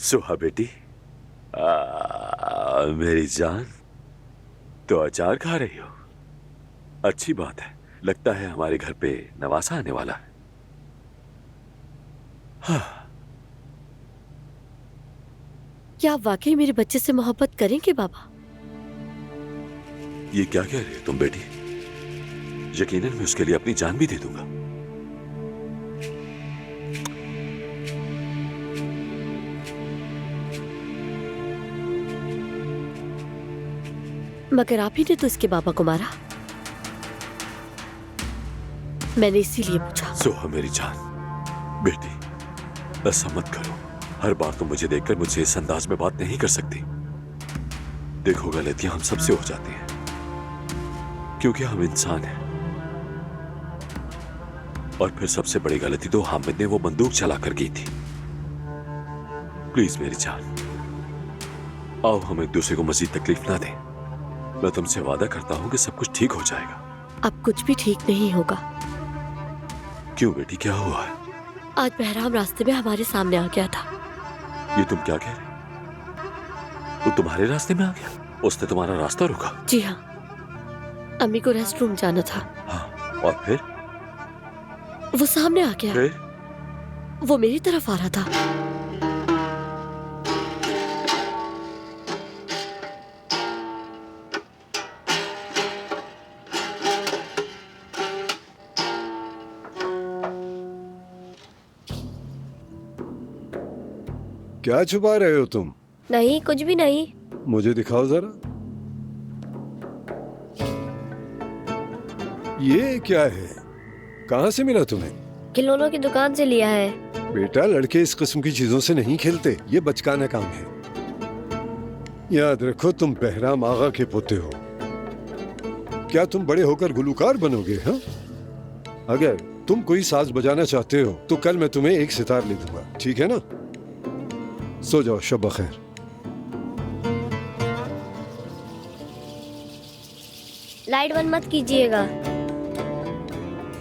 सुहा बेटी, मेरी जान, तो अचार खा रही हो? अच्छी बात है। लगता है हमारे घर पे नवासा आने वाला है। हाँ। क्या आप वाकई मेरे बच्चे से मोहब्बत करेंगे बाबा? ये क्या कह रही हो तुम बेटी? यकीनन मैं उसके लिए अपनी जान भी दे दूंगा। मगर आप ही ने तो इसके बाबा को मारा। मैंने इसीलिए पूछा। सोहा मेरी जान, बेटी ऐसा मत करो। हर बार तुम मुझे देखकर मुझसे इस अंदाज में बात नहीं कर सकती। देखो, गलतियां हम सबसे हो जाती हैं क्योंकि हम इंसान हैं। और फिर सबसे बड़ी गलती तो हामिद ने वो बंदूक चलाकर की थी। प्लीज मेरी जान, आओ हम एक दूसरे को मजीद तकलीफ ना दें। मैं तुमसे वादा करता हूं कि सब कुछ ठीक हो जाएगा। अब कुछ भी ठीक नहीं होगा। क्यों बेटी, क्या हुआ है? आज बहराम रास्ते में हमारे सामने आ गया था। ये तुम क्या कह रहे? वो तुम्हारे रास्ते में आ गया? उसने तुम्हारा रास्ता रोका? जी हाँ, अम्मी को रेस्टरूम जाना था। हाँ, और फिर? वो सामने आ गया। फिर? वो मेरी तरफ आ रहा था। क्या छुपा रहे हो तुम? नहीं, कुछ भी नहीं। मुझे दिखाओ जरा। ये क्या है? कहाँ से मिला तुम्हें? खिलौनों की दुकान से लिया है। बेटा, लड़के इस किस्म की चीजों से नहीं खेलते। ये बचकाना काम है। याद रखो, तुम बहराम आगा के पोते हो। क्या तुम बड़े होकर गुलूकार बनोगे? हाँ, अगर तुम कोई साज बजाना चाहते हो तो कल मैं तुम्हें एक सितार ले दूंगा, ठीक है ना? सो जाओ, शब बखैर। लाइट बंद मत कीजिएगा।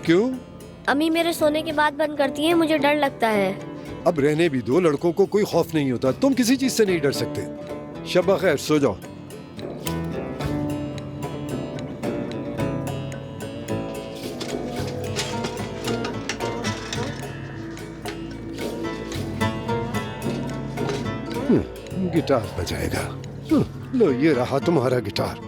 क्यों? अम्मी मेरे सोने के बाद बंद करती है, मुझे डर लगता है। अब रहने भी दो, लड़कों को कोई खौफ नहीं होता। तुम किसी चीज से नहीं डर सकते। शब बखैर, सो जाओ। गिटार बजाएगा। लो, ये रहा तुम्हारा गिटार।